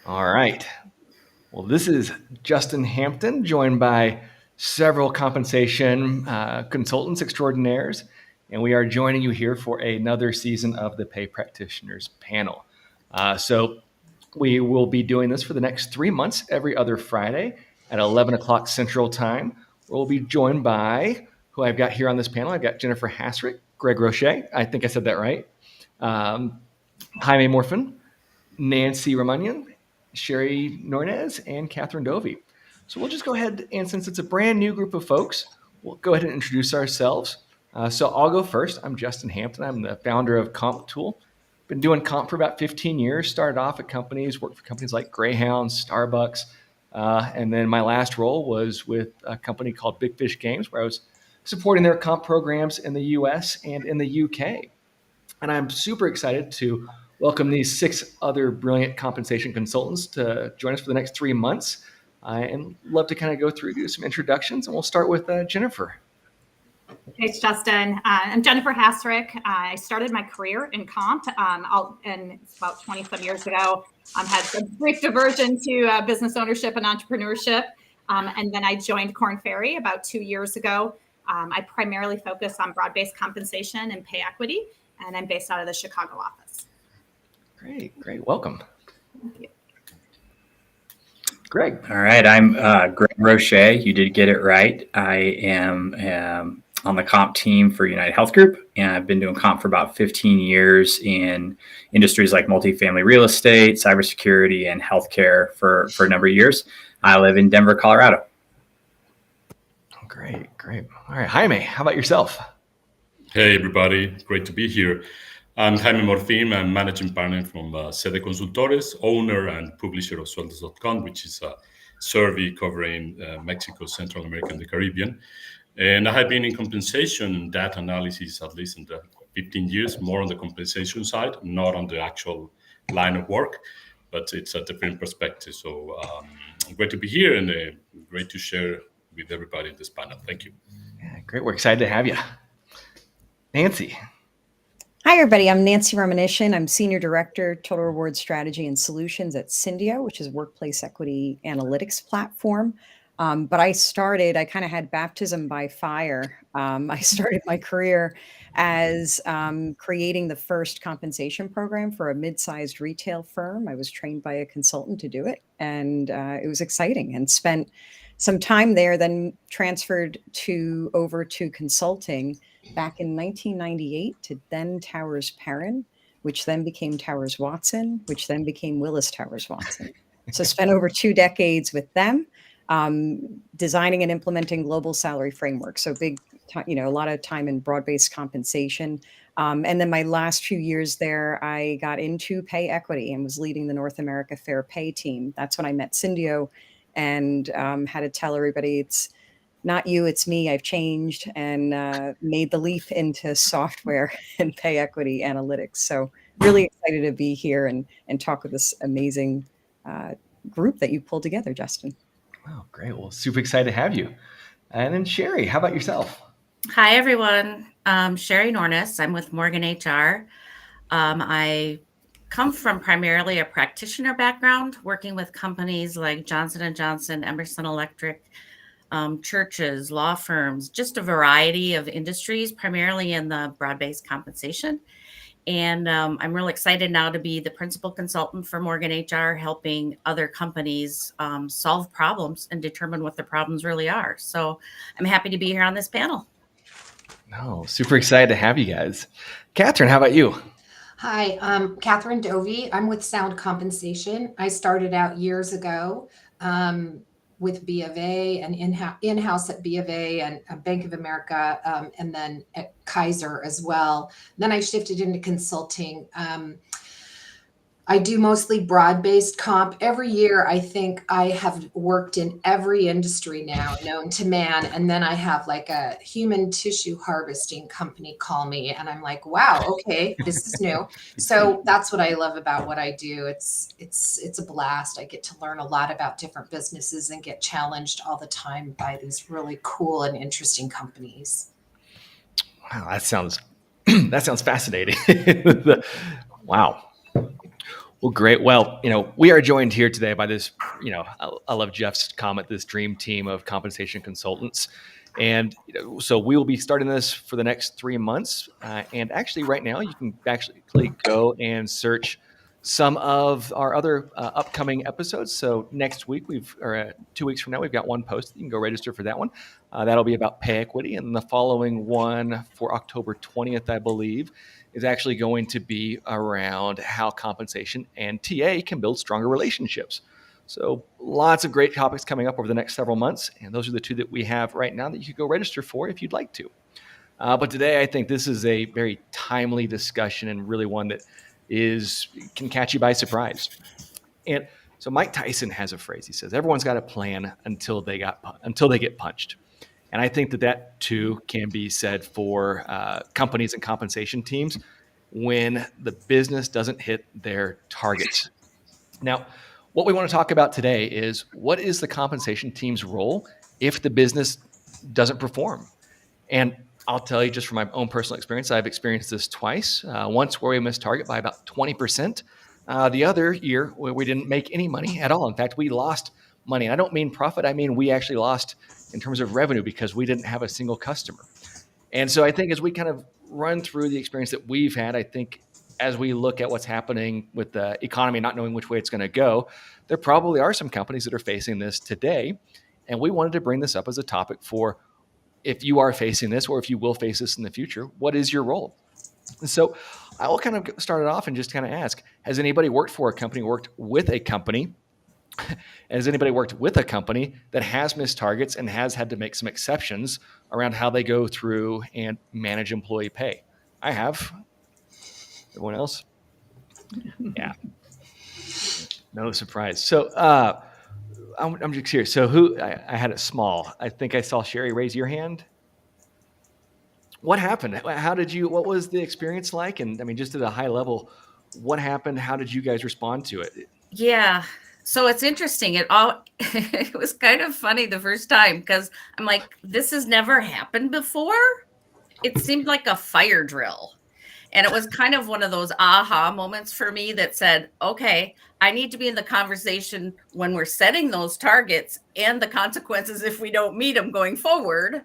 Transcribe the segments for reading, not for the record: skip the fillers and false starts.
All right. Well, this is Justin Hampton, joined by several compensation consultants extraordinaires, and we are joining you here for another season of the Pay Practitioners panel. So we will be doing this for the next 3 months, every other Friday at 11 o'clock Central Time. We'll be joined by who I've got here on this panel. I've got Jennifer Hassrick, Greg Roche, I think I said that right, Jaime Mofin, Nancy Romanyshyn, Shari Nornes, and Catherine Dovey. So we'll just go ahead, and since it's a brand new group of folks, we'll go ahead and introduce ourselves. So I'll go first. I'm Justin Hampton. I'm the founder of CompTool. Been doing comp for about 15 years. Started off at companies, worked for companies like Greyhound, Starbucks, and then my last role was with a company called Big Fish Games, where I was supporting their comp programs in the US and in the UK. And I'm super excited to welcome these 6 other brilliant compensation consultants to join us for the next 3 months. And love to kind of go through, do some introductions, and we'll start with Jennifer. Thanks, Justin. I'm Jennifer Hassrick. I started my career in comp, and it's about 20-some years ago. Had some brief diversion to business ownership and entrepreneurship, and then I joined Korn Ferry about 2 years ago. I primarily focus on broad-based compensation and pay equity, and I'm based out of the Chicago office. Great. Welcome. Thank you. Greg. All right. I'm Greg Roche. You did get it right. I am on the comp team for UnitedHealth Group, and I've been doing comp for about 15 years in industries like multifamily real estate, cybersecurity, and healthcare for a number of years. I live in Denver, Colorado. Great. All right, Jaime, how about yourself? Hey, everybody. Great to be here. I'm Jaime Mofin. I'm managing partner from Sede Consultores, owner and publisher of Sueldos.com, which is a survey covering Mexico, Central America, and the Caribbean. And I have been in compensation and data analysis at least in the 15 years, more on the compensation side, not on the actual line of work, but it's a different perspective. So great to be here and great to share with everybody in this panel. Thank you. Yeah, great. We're excited to have you. Nancy. Hi, everybody. I'm Nancy Romanyshyn. I'm Senior Director, Total Reward Strategy and Solutions at Syndio, which is a workplace equity analytics platform. But I kind of had baptism by fire. I started my career as creating the first compensation program for a mid-sized retail firm. I was trained by a consultant to do it, and it was exciting, and spent some time there, then transferred over to consulting back in 1998 to then Towers Perrin, which then became Towers Watson, which then became Willis Towers Watson. So spent over 2 decades with them, designing and implementing global salary frameworks. So a lot of time in broad-based compensation. And then my last few years there, I got into pay equity and was leading the North America Fair Pay team. That's when I met Syndio and had to tell everybody, it's not you, it's me. I've changed and made the leap into software and pay equity analytics. So really excited to be here and talk with this amazing group that you pulled together, Justin. Wow, great. Well, super excited to have you. And then Shari, how about yourself? Hi, everyone. Shari Nornes. I'm with MorganHR. I come from primarily a practitioner background, working with companies like Johnson & Johnson, Emerson Electric, churches, law firms, just a variety of industries, primarily in the broad-based compensation. And I'm really excited now to be the principal consultant for MorganHR, helping other companies solve problems and determine what the problems really are. So I'm happy to be here on this panel. No, super excited to have you guys. Catherine, how about you? Hi, I'm Catherine Dovey. I'm with Sound Compensation. I started out years ago with B of A and in-house at B of A and Bank of America, and then at Kaiser as well. Then I shifted into consulting. I do mostly broad-based comp. Every year, I think I have worked in every industry now known to man. And then I have like a human tissue harvesting company call me. And I'm like, wow, okay, this is new. So that's what I love about what I do. It's a blast. I get to learn a lot about different businesses and get challenged all the time by these really cool and interesting companies. Wow, that sounds fascinating. Wow. Well, great. Well, we are joined here today by this, I love Jeff's comment, this dream team of compensation consultants. And so we will be starting this for the next 3 months. And actually right now you can actually go and search some of our other upcoming episodes. So next week, 2 weeks from now, we've got one post. You can go register for that one. That'll be about pay equity. And the following one for October 20th, I believe, is actually going to be around how compensation and TA can build stronger relationships. So lots of great topics coming up over the next several months. And those are the 2 that we have right now that you could go register for if you'd like to. But today, I think this is a very timely discussion and really one that can catch you by surprise. And so Mike Tyson has a phrase. He says, everyone's got a plan until they get punched. And I think that too can be said for companies and compensation teams when the business doesn't hit their targets. Now, what we want to talk about today is what is the compensation team's role if the business doesn't perform? And I'll tell you just from my own personal experience, I've experienced this twice. Once where we missed target by about 20%. The other year where we didn't make any money at all. In fact, we lost money. And I don't mean profit. I mean, we actually lost in terms of revenue because we didn't have a single customer. And so I think as we kind of run through the experience that we've had, I think as we look at what's happening with the economy, not knowing which way it's going to go, there probably are some companies that are facing this today. And we wanted to bring this up as a topic for if you are facing this or if you will face this in the future, what is your role? And so I will kind of start it off and just kind of ask, has anybody worked for a company, worked with a company? Has anybody worked with a company that has missed targets and has had to make some exceptions around how they go through and manage employee pay? I have. Everyone else? Yeah. No surprise. So I'm just curious. So I had it small. I think I saw Shari raise your hand. What happened? What was the experience like? And I mean, just at a high level, what happened? How did you guys respond to it? Yeah. So it's interesting. It was kind of funny the first time because I'm like, this has never happened before. It seemed like a fire drill. And it was kind of one of those aha moments for me that said, okay, I need to be in the conversation when we're setting those targets and the consequences if we don't meet them going forward,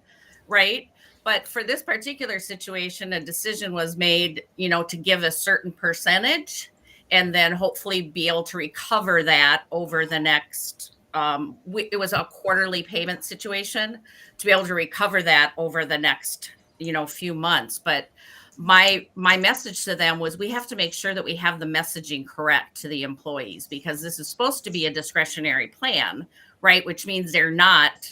right? But for this particular situation, a decision was made, to give a certain percentage and then hopefully be able to recover that over the next, it was a quarterly payment situation, to be able to recover that over the next, few months. But my message to them was we have to make sure that we have the messaging correct to the employees because this is supposed to be a discretionary plan, right? Which means they're not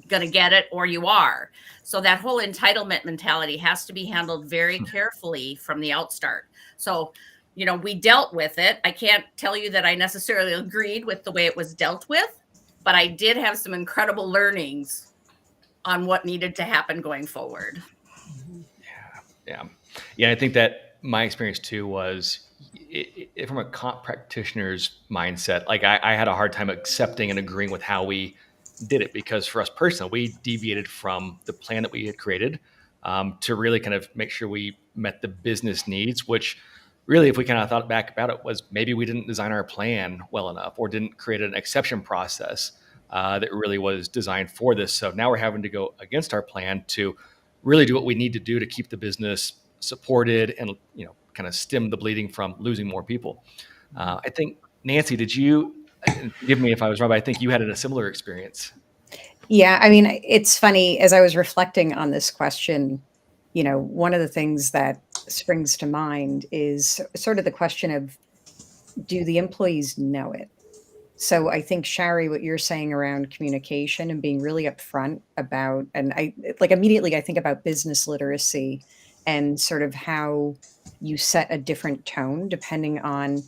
going to get it or you are. So that whole entitlement mentality has to be handled very carefully from the outstart. So, we dealt with it. I can't tell you that I necessarily agreed with the way it was dealt with, but I did have some incredible learnings on what needed to happen going forward. Yeah. I think that my experience too was from a comp practitioner's mindset. Like I had a hard time accepting and agreeing with how we did it because for us personally, we deviated from the plan that we had created to really kind of make sure we met the business needs, which really, if we kind of thought back about it, was maybe we didn't design our plan well enough or didn't create an exception process that really was designed for this. So now we're having to go against our plan to really do what we need to do to keep the business supported and, kind of stem the bleeding from losing more people. I think, Nancy, did you, forgive me if I was wrong, but I think you had a similar experience. Yeah, I mean, it's funny, as I was reflecting on this question, one of the things that springs to mind is sort of the question of, do the employees know it? So I think, Shari, what you're saying around communication and being really upfront about, and immediately I think about business literacy and sort of how you set a different tone depending on,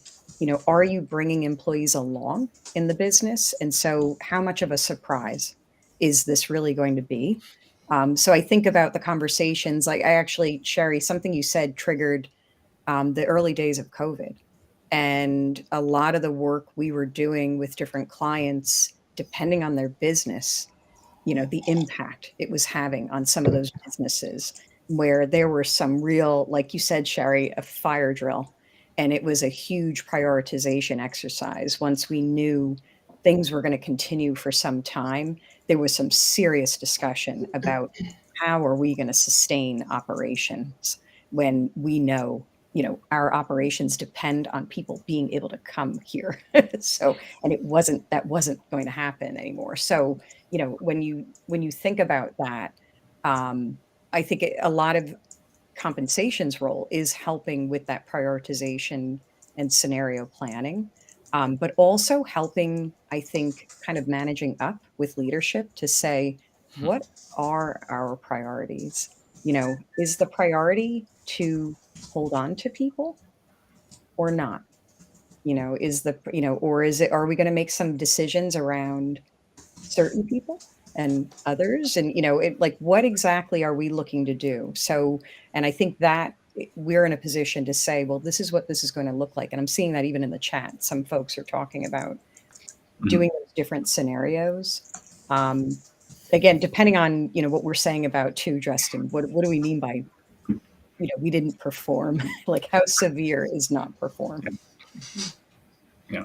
are you bringing employees along in the business? And so how much of a surprise is this really going to be? So I think about the conversations, Shari, something you said triggered the early days of COVID. And a lot of the work we were doing with different clients, depending on their business, the impact it was having on some of those businesses where there were some real, like you said, Shari, a fire drill. And it was a huge prioritization exercise. Once we knew things were going to continue for some time, there was some serious discussion about how are we going to sustain operations when we know, our operations depend on people being able to come here. So, and that wasn't going to happen anymore. So, when you think about that, I think a lot of compensation's role is helping with that prioritization and scenario planning, but also helping, I think, kind of managing up with leadership to say, what are our priorities? Is the priority to hold on to people or not? Or are we going to make some decisions around certain people and others? And, like, what exactly are we looking to do? So, and I think that we're in a position to say, well, this is what this is going to look like. And I'm seeing that even in the chat, some folks are talking about doing those different scenarios. Again, depending on, what we're saying about too, Justin, what do we mean by, we didn't perform? Like, how severe is not performing? Yeah.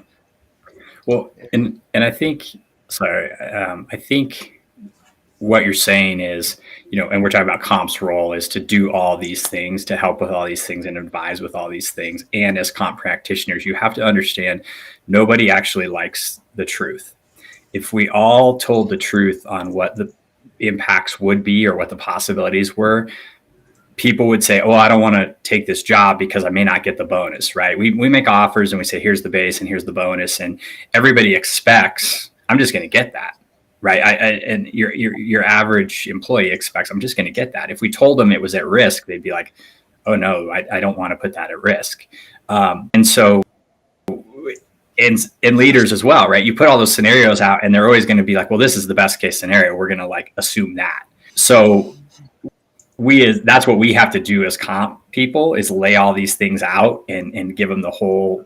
Well, and I think, I think what you're saying is, and we're talking about comp's role is to do all these things, to help with all these things and advise with all these things. And as comp practitioners, you have to understand nobody actually likes the truth. If we all told the truth on what the impacts would be or what the possibilities were, people would say, oh, I don't want to take this job because I may not get the bonus, right? We make offers and we say, here's the base and here's the bonus. And everybody expects, I'm just going to get that, right? And your average employee expects, I'm just going to get that. If we told them it was at risk, they'd be like, oh no, I don't want to put that at risk. And so, and leaders as well, right? You put all those scenarios out and they're always going to be like, well, this is the best case scenario. We're going to like assume that. So that's what we have to do as comp people is lay all these things out and give them the whole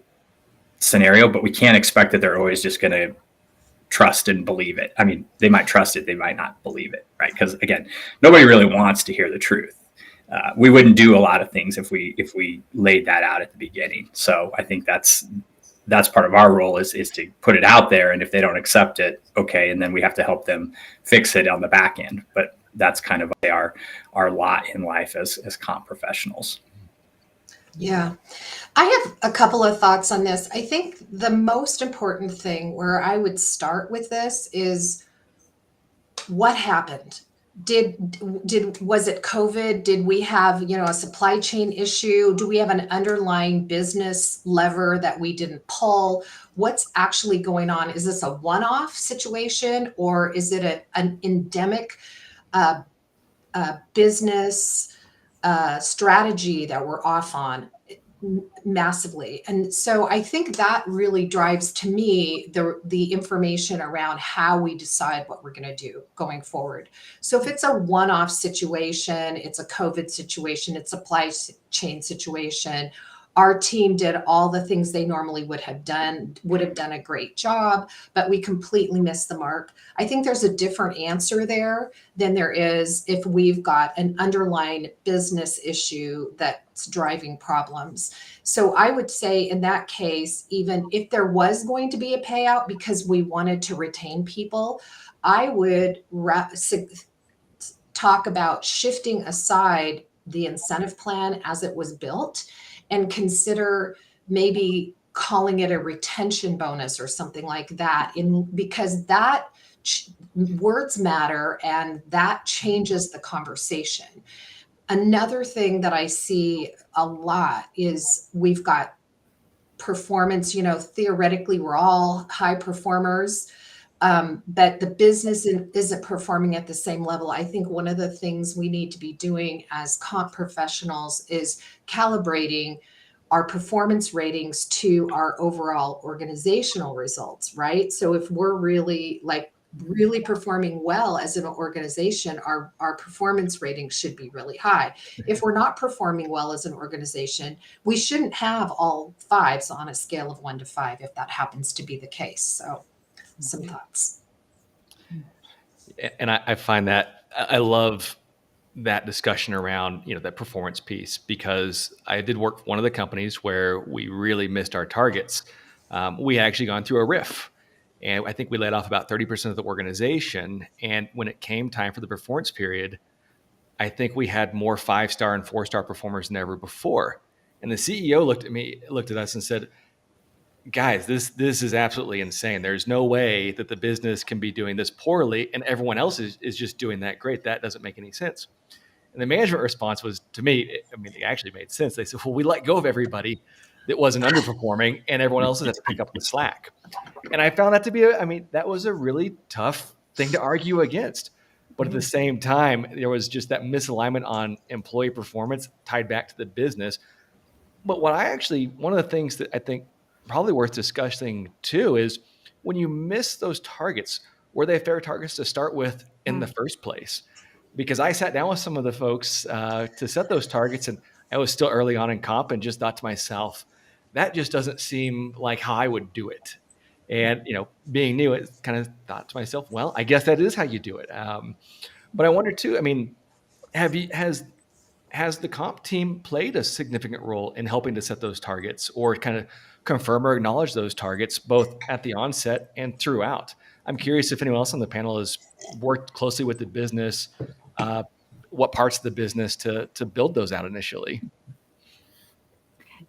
scenario, but we can't expect that they're always just going to trust and believe it. I mean, they might trust it, they might not believe it, right? Because again, nobody really wants to hear the truth. We wouldn't do a lot of things if we laid that out at the beginning. So I think that's part of our role is to put it out there. And if they don't accept it, okay. And then we have to help them fix it on the back end. But that's kind of our lot in life as comp professionals. Yeah, I have a couple of thoughts on this. I think the most important thing where I would start with this is what happened. Was it COVID? Did we have, a supply chain issue? Do we have an underlying business lever that we didn't pull? What's actually going on? Is this a one-off situation or is it an endemic business strategy that we're off on massively? And so I think that really drives to me the information around how we decide what we're going to do going forward. So if it's a one-off situation, it's a COVID situation, it's a supply chain situation, our team did all the things they normally would have done a great job, but we completely missed the mark. I think there's a different answer there than there is if we've got an underlying business issue that's driving problems. So I would say in that case, even if there was going to be a payout because we wanted to retain people, I would talk about shifting aside the incentive plan as it was built and consider maybe calling it a retention bonus or something like that, because that words matter and that changes the conversation. Another thing that I see a lot is we've got performance, theoretically we're all high performers, but the business isn't performing at the same level. I think one of the things we need to be doing as comp professionals is calibrating our performance ratings to our overall organizational results, right? So if we're really performing well as an organization, our performance ratings should be really high. If we're not performing well as an organization, we shouldn't have all fives on a scale of 1 to 5 if that happens to be the case. So some thoughts. And I find that I love that discussion around, that performance piece, because I did work for one of the companies where we really missed our targets. We had actually gone through a RIF, and I think we laid off about 30% of the organization. And when it came time for the performance period, I think we had more 5-star and 4-star performers than ever before. And the CEO looked at us and said, guys, this is absolutely insane. There's no way that the business can be doing this poorly and everyone else is just doing that great. That doesn't make any sense. And the management response was, to me, it actually made sense. They said, well, we let go of everybody that wasn't underperforming and everyone else has to pick up the slack. And I found that to be, that was a really tough thing to argue against. But at the same time, there was just that misalignment on employee performance tied back to the business. But one of the things that I think probably worth discussing too is when you miss those targets, were they fair targets to start with in the first place? Because I sat down with some of the folks to set those targets, and I was still early on in comp and just thought to myself, that just doesn't seem like how I would do it. And, being new, it kind of thought to myself, well, I guess that is how you do it. But I wonder too, has the comp team played a significant role in helping to set those targets or kind of confirm or acknowledge those targets both at the onset and throughout? I'm curious if anyone else on the panel has worked closely with the business, what parts of the business to build those out initially.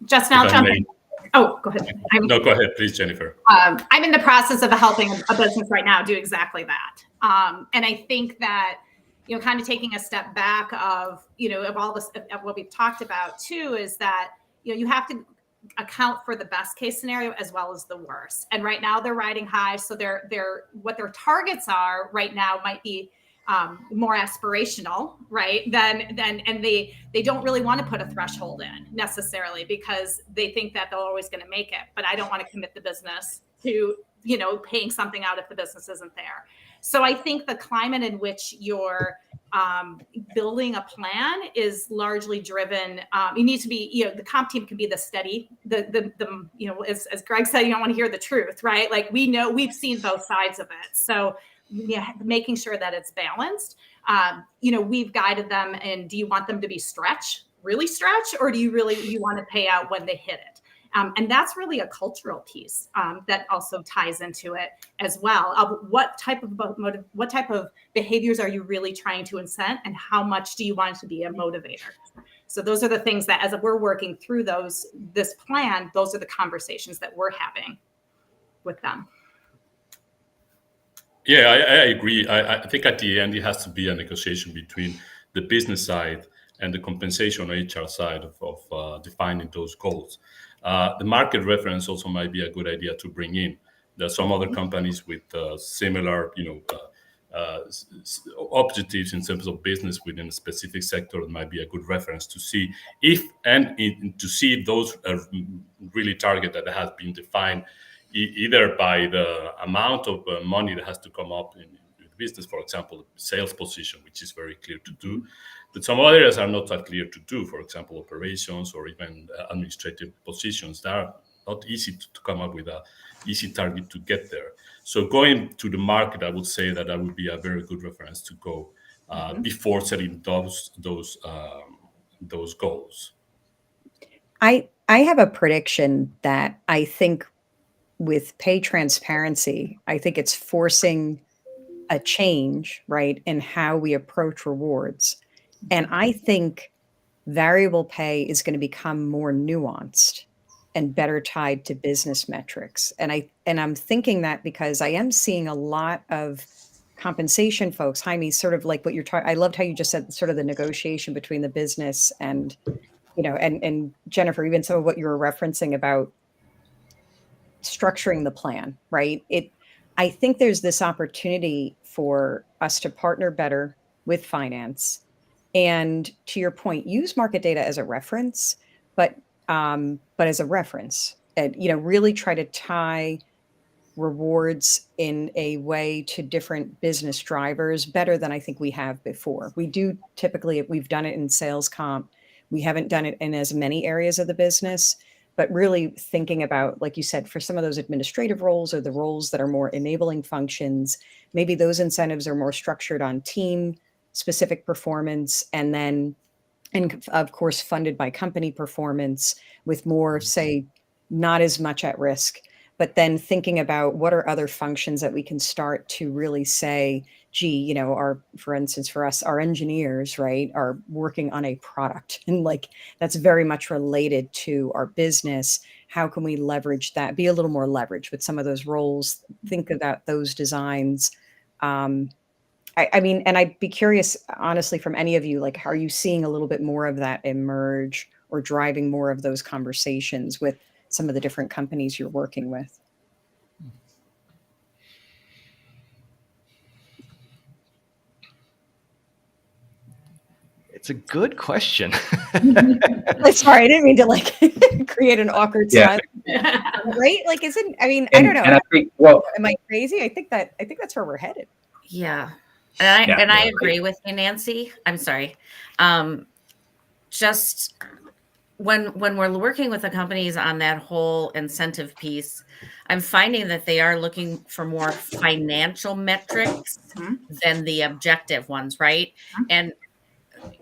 Justin, I'll jump in. Oh, go ahead. No, go ahead, please, Jennifer. I'm in the process of helping a business right now do exactly that. And I think that, kind of taking a step back of all this, of what we've talked about too, is that, you have to account for the best case scenario as well as the worst. And right now they're riding high. So what their targets are right now might be more aspirational, right? And they don't really want to put a threshold in necessarily because they think that they're always going to make it. But I don't want to commit the business to, paying something out if the business isn't there. So I think the climate in which you're building a plan is largely driven. You need to be, the comp team can be the steady, as Greg said, you don't want to hear the truth, right? Like we've seen both sides of it. So making sure that it's balanced. We've guided them, and do you want them to be really stretch, or do you want to pay out when they hit it? And that's really a cultural piece that also ties into it as well. Of what type of behaviors are you really trying to incent, and how much do you want it to be a motivator? So those are the things that, as we're working through this plan, those are the conversations that we're having with them. Yeah, I agree. I think at the end, it has to be a negotiation between the business side and the compensation HR side of defining those goals. The market reference also might be a good idea to bring in. There are some other companies with similar, objectives in terms of business within a specific sector. That might be a good reference to see to see if those are really target that has been defined either by the amount of money that has to come up in the business, for example, sales position, which is very clear to do. But some other areas are not that clear to do, for example, operations or even administrative positions. That are not easy to come up with a easy target to get there. So going to the market, I would say that would be a very good reference to go before setting those goals. I have a prediction that I think with pay transparency, I think it's forcing a change, right, in how we approach rewards. And I think variable pay is going to become more nuanced and better tied to business metrics. And I'm thinking that because I am seeing a lot of compensation folks, Jaime, sort of like what you're talking. I loved how you just said sort of the negotiation between the business and, and Jennifer, even some of what you were referencing about structuring the plan, right? I think there's this opportunity for us to partner better with finance, and to your point, use market data as a reference, but as a reference, and really try to tie rewards in a way to different business drivers better than I think we have before. We do typically, we've done it in sales comp. We haven't done it in as many areas of the business. But really thinking about, like you said, for some of those administrative roles or the roles that are more enabling functions, maybe those incentives are more structured on team specific performance, and then, and of course, funded by company performance with more, say, not as much at risk. But then thinking about what are other functions that we can start to really say, gee, you know, for instance, for us, our engineers, right, are working on a product, and like that's very much related to our business. How can we leverage that, be a little more leverage with some of those roles, think about those designs. I mean, and I'd be curious, honestly, from any of you, like, are you seeing a little bit more of that emerge or driving more of those conversations with some of the different companies you're working with? It's a good question. Sorry, I didn't mean to like create an awkward silence. Right? Like, isn't, I mean, I don't know. And I think, well, Am I crazy? I think that's where we're headed. Yeah. And I agree with you, Nancy. I'm sorry. Just when we're working with the companies on that whole incentive piece, I'm finding that they are looking for more financial metrics than the objective ones, right? And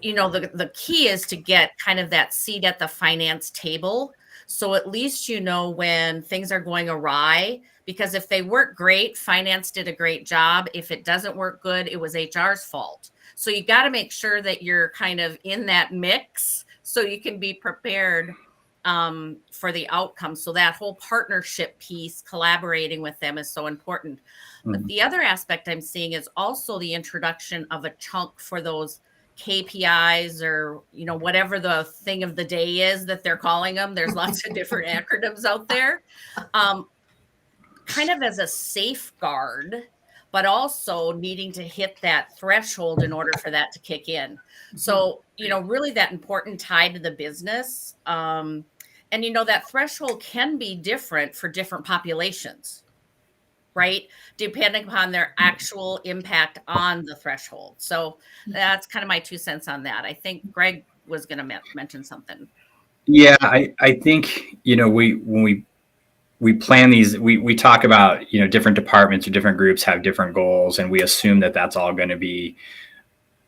you know, the key is to get kind of that seat at the finance table. So at least you know when things are going awry, because if they work great, finance did a great job. If it doesn't work good, it was HR's fault. So you got to make sure that you're kind of in that mix so you can be prepared for the outcome. So that whole partnership piece, collaborating with them, is so important. But the other aspect I'm seeing is also the introduction of a chunk for those KPIs, or, you know, whatever the thing of the day is that they're calling them. There's lots of different acronyms out there, kind of as a safeguard, but also needing to hit that threshold in order for that to kick in. So, you know, really that important tie to the business. And, you know, that threshold can be different for different populations, right? Depending upon their actual impact on the threshold. So that's kind of my 2 cents on that. I think Greg was going to mention something. Yeah, I think, you know, when we plan these, we talk about, you know, different departments or different groups have different goals, and we assume that that's all going to be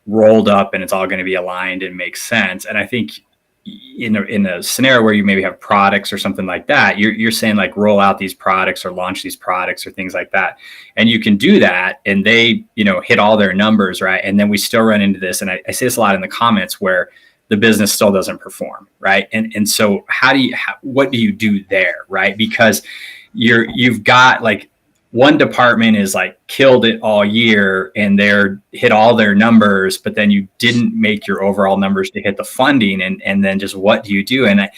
rolled up and it's all going to be aligned and make sense. And I think in a scenario where you maybe have products or something like that, you're saying like roll out these products or launch these products or things like that. And you can do that and they, you know, hit all their numbers, right? And then we still run into this. And I say this a lot in the comments where the business still doesn't perform, right? And so what do you do there, right? Because you've got like one department is like killed it all year and they're hit all their numbers, but then you didn't make your overall numbers to hit the funding. And then just what do you do? And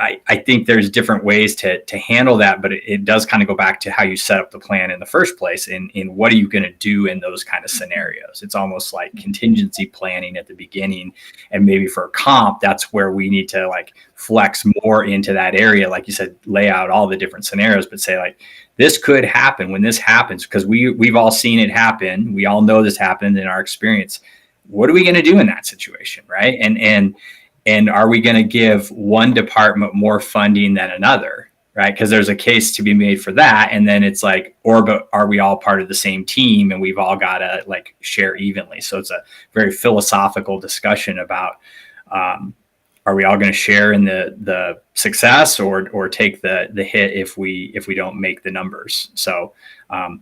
I think there's different ways to handle that, but it does kind of go back to how you set up the plan in the first place. In what are you going to do in those kind of scenarios? It's almost like contingency planning at the beginning. And maybe for comp, that's where we need to like flex more into that area. Like you said, lay out all the different scenarios, but say like, this could happen when this happens, because we've all seen it happen. We all know this happened in our experience. What are we going to do in that situation, right? And are we going to give one department more funding than another, right? Because there's a case to be made for that. And then it's like, but are we all part of the same team and we've all got to like share evenly? So it's a very philosophical discussion about, are we all going to share in the success or take the hit if we don't make the numbers? So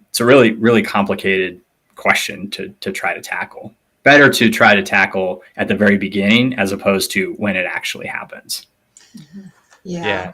it's a really, really complicated question to try to tackle. Better to try to tackle at the very beginning as opposed to when it actually happens. Yeah.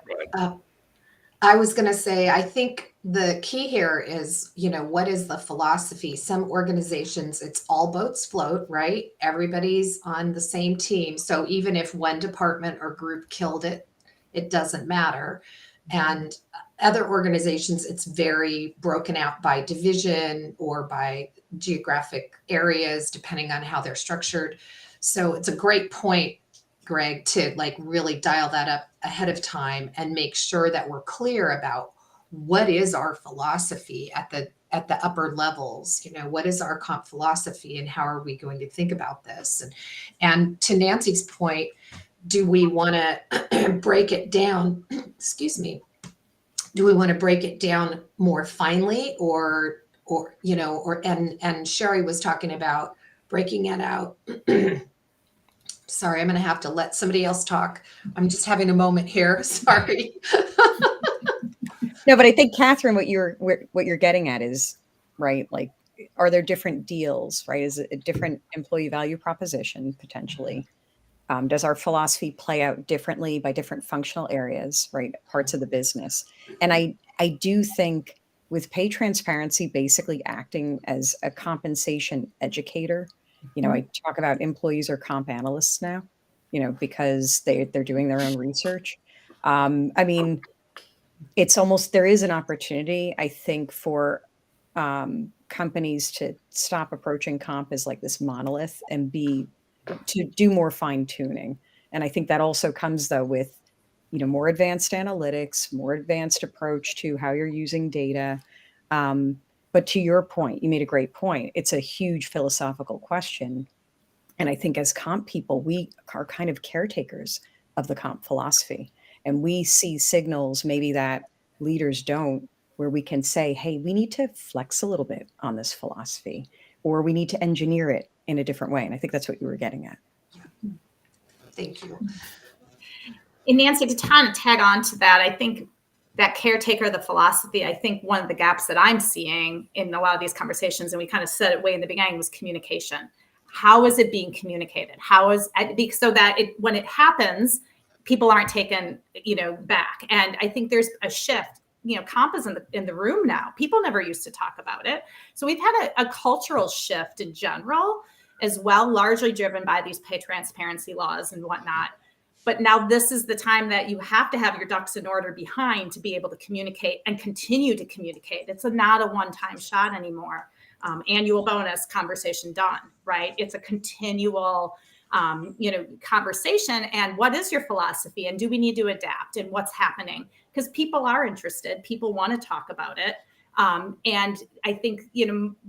I was going to say, I think the key here is, you know, what is the philosophy? Some organizations, it's all boats float, right? Everybody's on the same team. So even if one department or group killed it, it doesn't matter. And other organizations, it's very broken out by division or by geographic areas, depending on how they're structured. So it's a great point, Greg, to like really dial that up ahead of time and make sure that we're clear about what is our philosophy at the upper levels. You know, what is our comp philosophy and how are we going to think about this? And to Nancy's point, do we want to break it down? Excuse me. Do we want to break it down more finely, or and Shari was talking about breaking it out. Sorry, I'm going to have to let somebody else talk. I'm just having a moment here. Sorry. No, but I think, Catherine, what you're getting at is, right, like, are there different deals, right? Is it a different employee value proposition potentially? Does our philosophy play out differently by different functional areas, right? Parts of the business. And I do think with pay transparency basically acting as a compensation educator, I talk about employees or comp analysts now, because they're doing their own research. I mean, it's almost, there is an opportunity, I think, for companies to stop approaching comp as like this monolith and to do more fine tuning. And I think that also comes though with, more advanced analytics, more advanced approach to how you're using data. But to your point, you made a great point. It's a huge philosophical question. And I think as comp people, we are kind of caretakers of the comp philosophy. And we see signals maybe that leaders don't, where we can say, hey, we need to flex a little bit on this philosophy, or we need to engineer it in a different way. And I think that's what you were getting at. Thank you. And Nancy, to kind of tag on to that, I think that caretaker of the philosophy, I think one of the gaps that I'm seeing in a lot of these conversations, and we kind of said it way in the beginning, was communication. How is it being communicated? So that when it happens, people aren't taken, back. And I think there's a shift. Comp is in the room now. People never used to talk about it. So we've had a cultural shift in general as well, largely driven by these pay transparency laws and whatnot. But now this is the time that you have to have your ducks in order behind to be able to communicate and continue to communicate. It's not a one-time shot anymore. Annual bonus conversation done, right? It's a continual, conversation. And what is your philosophy? And do we need to adapt? And what's happening? Because people are interested. People want to talk about it. And I think,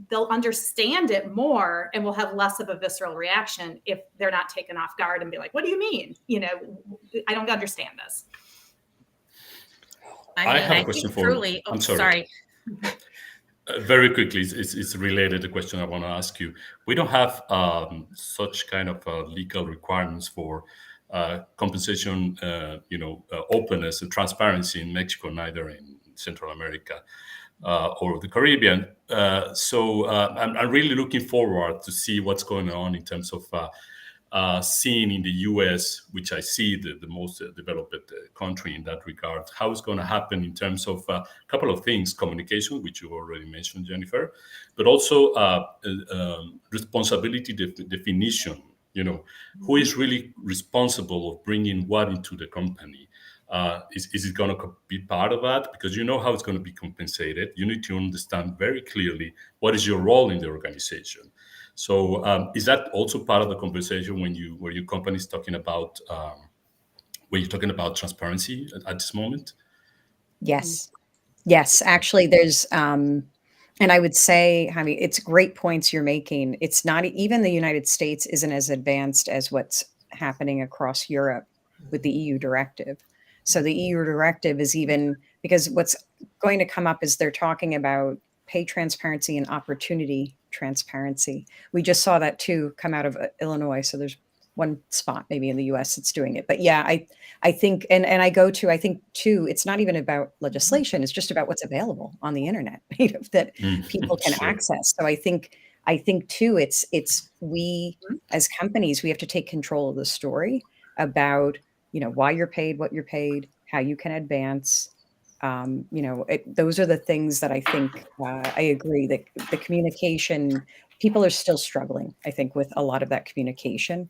they'll understand it more and will have less of a visceral reaction if they're not taken off guard and be like, what do you mean? I don't understand this. I have a question for you. I'm sorry. Very quickly, it's related to the question I want to ask you. We don't have such kind of legal requirements for compensation, openness and transparency in Mexico, neither in Central America or the Caribbean. So I'm really looking forward to see what's going on in terms of seeing in the US, which I see the most developed country in that regard, how it's going to happen in terms of a couple of things: communication, which you already mentioned, Jennifer, but also responsibility definition. Who is really responsible of bringing what into the company? Is it going to be part of that? Because you know how it's going to be compensated. You need to understand very clearly what is your role in the organization. So is that also part of the conversation when your company is talking about when you're talking about transparency at this moment? Yes. Actually, there's and I would say, Jaime, it's great points you're making. It's not, even the United States isn't as advanced as what's happening across Europe with the EU directive. So the EU directive is even, because what's going to come up is they're talking about pay transparency and opportunity transparency. We just saw that too come out of Illinois. So there's one spot maybe in the US that's doing it. But yeah, I think, and I think too, it's not even about legislation. It's just about what's available on the internet, that people can access. So I think too, it's we as companies, we have to take control of the story about, why you're paid, what you're paid, how you can advance. Those are the things that I think I agree that the communication, people are still struggling, I think, with a lot of that communication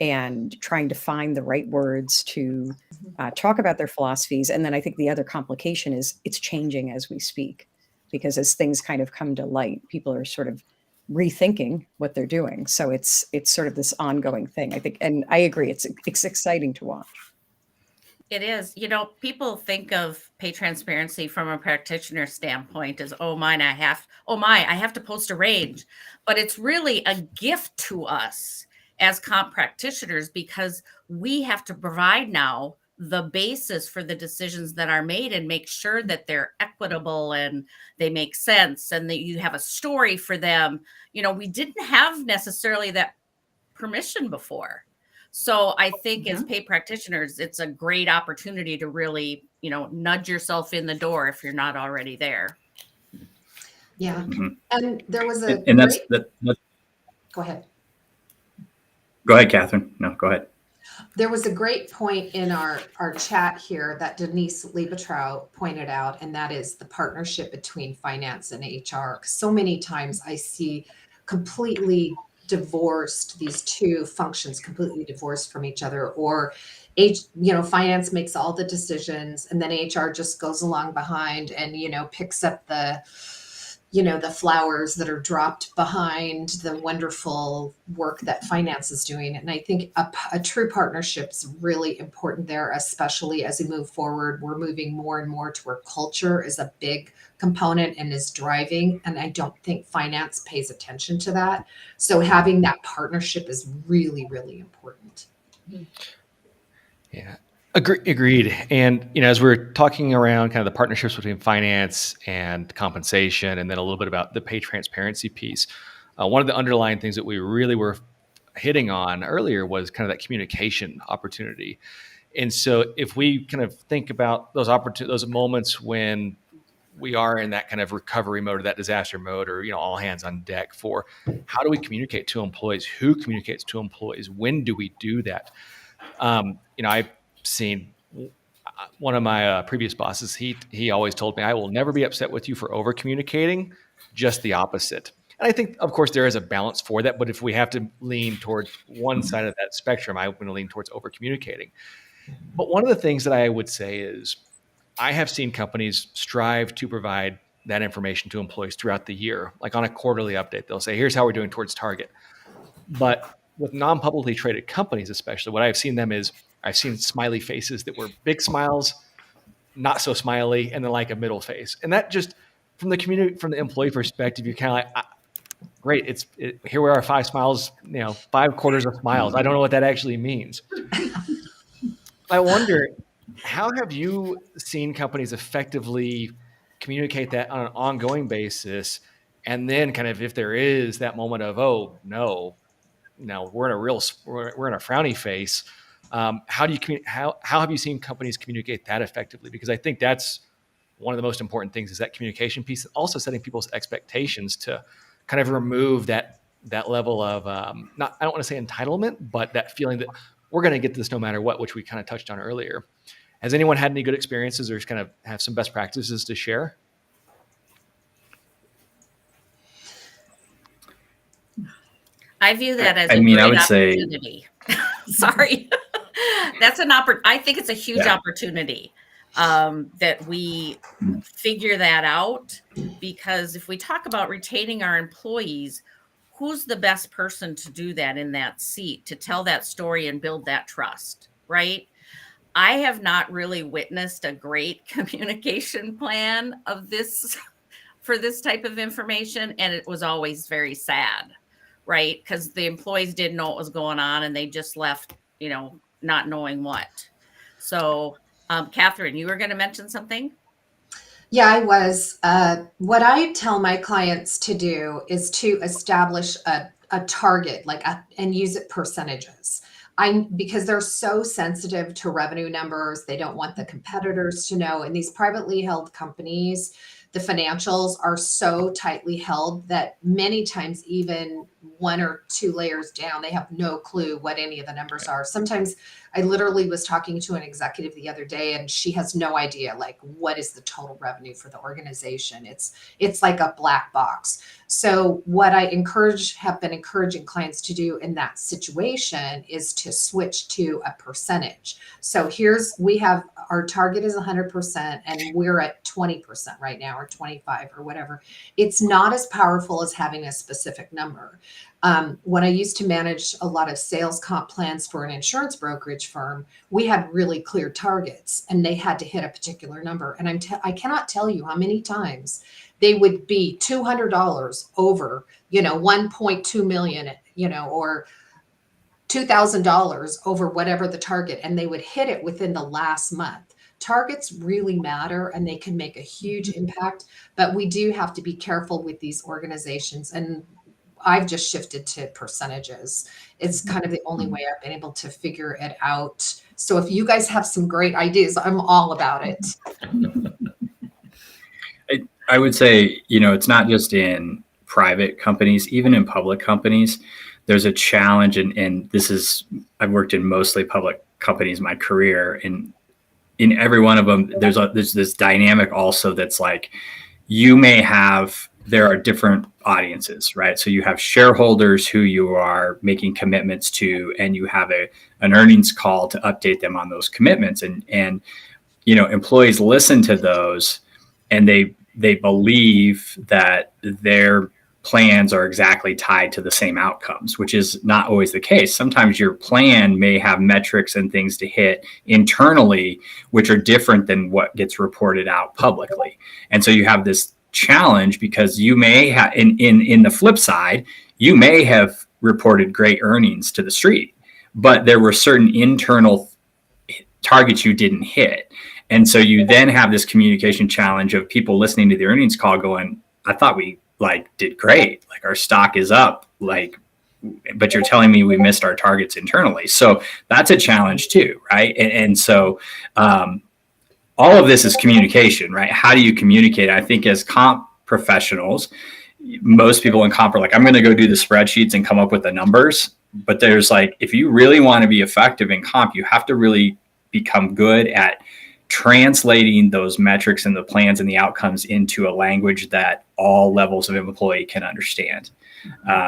and trying to find the right words to talk about their philosophies. And then I think the other complication is it's changing as we speak, because as things kind of come to light, people are sort of rethinking what they're doing. So it's sort of this ongoing thing, I think. And I agree, it's exciting to watch. It is. People think of pay transparency from a practitioner standpoint as, I have to post a range. But it's really a gift to us as comp practitioners, because we have to provide now the basis for the decisions that are made and make sure that they're equitable and they make sense and that you have a story for them. We didn't have necessarily that permission before. So I think as paid practitioners, it's a great opportunity to really, nudge yourself in the door if you're not already there. Yeah. And there was a and that's go ahead. Go ahead, Catherine. No, go ahead. There was a great point in our chat here that Denise Liebetrau pointed out, and that is the partnership between finance and HR. So many times I see completely divorced, these two functions completely divorced from each other, or finance makes all the decisions and then HR just goes along behind and, picks up the flowers that are dropped behind the wonderful work that finance is doing. And I think a true partnership is really important there, especially as we move forward. We're moving more and more to where culture is a big component and is driving. And I don't think finance pays attention to that. So having that partnership is really, really important. Yeah. Agreed. And, as we're talking around kind of the partnerships between finance and compensation, and then a little bit about the pay transparency piece, one of the underlying things that we really were hitting on earlier was kind of that communication opportunity. And so if we kind of think about those moments when we are in that kind of recovery mode or that disaster mode, or, all hands on deck for how do we communicate to employees, who communicates to employees, when do we do that? I've seen one of my previous bosses, he always told me, I will never be upset with you for over communicating, just the opposite. And I think, of course, there is a balance for that. But if we have to lean towards one side of that spectrum, I'm going to lean towards over communicating. But one of the things that I would say is I have seen companies strive to provide that information to employees throughout the year. Like on a quarterly update, they'll say, here's how we're doing towards target. But with non-publicly traded companies, especially, what I've seen them is I've seen smiley faces that were big smiles, not so smiley, and then like a middle face. And that just from the employee perspective, you're kind of like, great. Here we are, 5 smiles, 5 quarters of smiles. I don't know what that actually means. I wonder, how have you seen companies effectively communicate that on an ongoing basis? And then kind of if there is that moment of, oh, no, we're in a frowny face. How have you seen companies communicate that effectively? Because I think that's one of the most important things is that communication piece, and also setting people's expectations to kind of remove that level of I don't want to say entitlement, but that feeling that we're going to get this no matter what, which we kind of touched on earlier. Has anyone had any good experiences or just kind of have some best practices to share? I view that as a great opportunity. Sorry. That's I think it's a huge opportunity that we figure that out, because if we talk about retaining our employees, who's the best person to do that in that seat, to tell that story and build that trust, right? I have not really witnessed a great communication plan of this for this type of information. And it was always very sad, right? Because the employees didn't know what was going on and they just left, not knowing what. So, Catherine, you were going to mention something? Yeah, I was. What I tell my clients to do is to establish a target, and use it percentages. Because they're so sensitive to revenue numbers, they don't want the competitors to know. And these privately held companies, the financials are so tightly held that many times, even 1 or 2 layers down, they have no clue what any of the numbers are. Sometimes I literally was talking to an executive the other day and she has no idea, what is the total revenue for the organization. It's like a black box. So what I have been encouraging clients to do in that situation is to switch to a percentage. So we have our target is 100% and we're at 20% right now, or 25 or whatever. It's not as powerful as having a specific number. When I used to manage a lot of sales comp plans for an insurance brokerage firm, we had really clear targets and they had to hit a particular number. And I cannot tell you how many times they would be $200 over, 1.2 million, or $2,000 over whatever the target, and they would hit it within the last month. Targets really matter and they can make a huge impact, but we do have to be careful with these organizations. And I've just shifted to percentages. It's kind of the only way I've been able to figure it out. So if you guys have some great ideas, I'm all about it. I would say, it's not just in private companies, even in public companies, there's a challenge. And I've worked in mostly public companies my career, and in every one of them, there's this dynamic also that's like, there are different audiences, right? So you have shareholders who you are making commitments to, and you have an earnings call to update them on those commitments. And employees listen to those, and they believe that their plans are exactly tied to the same outcomes, which is not always the case. Sometimes your plan may have metrics and things to hit internally, which are different than what gets reported out publicly. And so you have this challenge because you may have, in the flip side, you may have reported great earnings to the street, but there were certain internal targets you didn't hit. And so you then have this communication challenge of people listening to the earnings call going, I thought we did great. Our stock is up, but you're telling me we missed our targets internally. So that's a challenge too, right? And so all of this is communication, right? How do you communicate? I think as comp professionals, most people in comp are like, I'm going to go do the spreadsheets and come up with the numbers. But there's if you really want to be effective in comp, you have to really become good at translating those metrics and the plans and the outcomes into a language that all levels of employee can understand.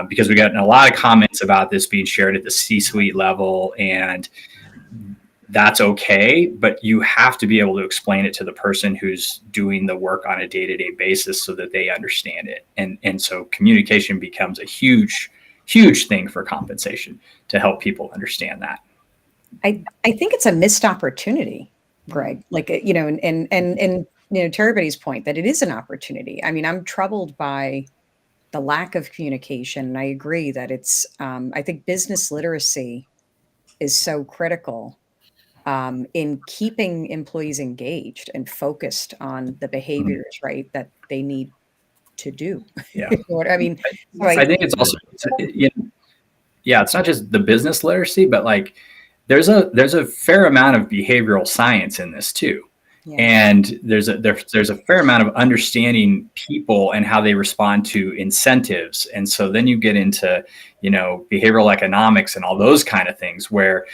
Because we got a lot of comments about this being shared at the C-suite level, and that's okay, but you have to be able to explain it to the person who's doing the work on a day-to-day basis so that they understand it. And so communication becomes a huge, huge thing for compensation to help people understand that. I think it's a missed opportunity, Greg, and to everybody's point that it is an opportunity. I mean, I'm troubled by the lack of communication. And I agree that I think business literacy is so critical in keeping employees engaged and focused on the behaviors, right, that they need to do. Yeah. I mean, I think it's also, it's not just the business literacy, but there's a fair amount of behavioral science in this too. Yeah. And there's a fair amount of understanding people and how they respond to incentives. And so then you get into, behavioral economics and all those kind of things where,